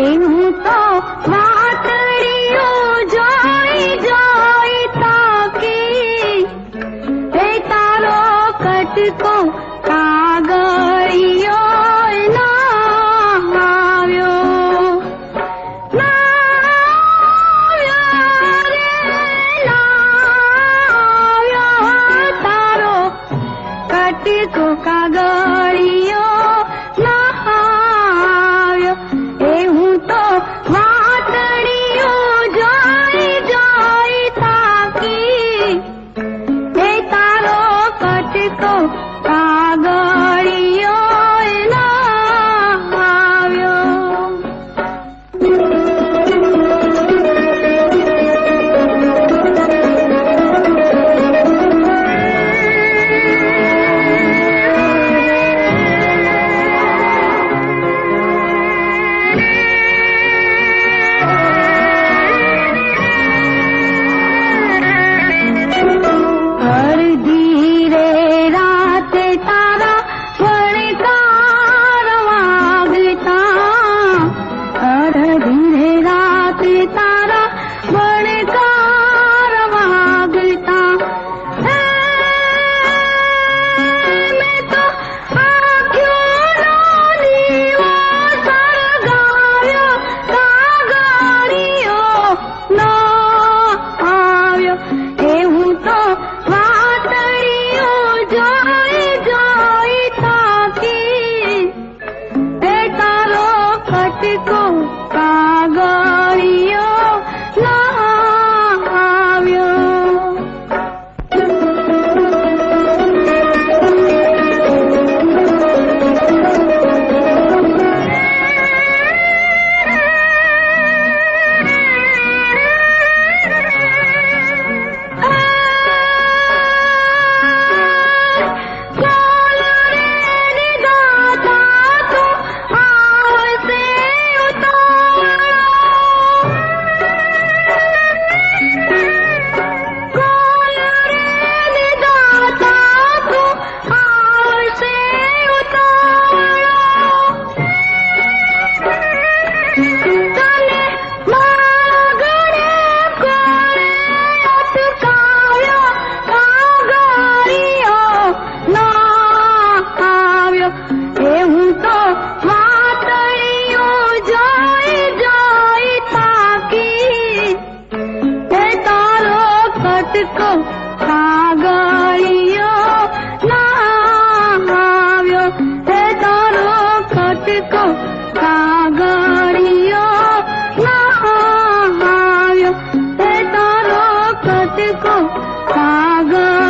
એવું તો વાતડીઓ જોઈ જોઈ તાકી એ તારો કટકો કાગળિયો ના આવ્યો તારો કટકો કાગળિયો ના આવ્યો એવું તો વાતડીઓ જોઈ જોઈ તાકી એ તારો કટકો કાગળિયો ના આવ્યો અડધી રે રાતે તારા વણકાર વાગતા અડધી રે રાતે તારા વણકાર વાગતા મેં તો આંખોનો દીવો સળગાવ્યો કાગળિયો ના આવ્યો એવું તો વાતડીઓ જોઈ જોઈ તાકી એ તારો કટકો કાગળિયો ના આવ્યો એવું તો વાતડીઓ જોઈ જોઈ તાકી એ તારો કટકો કાગળિયો ના આવ્યો એ તારો કટકો કાગળિયો ના આવ્યો એ તારો કટકો કાગળ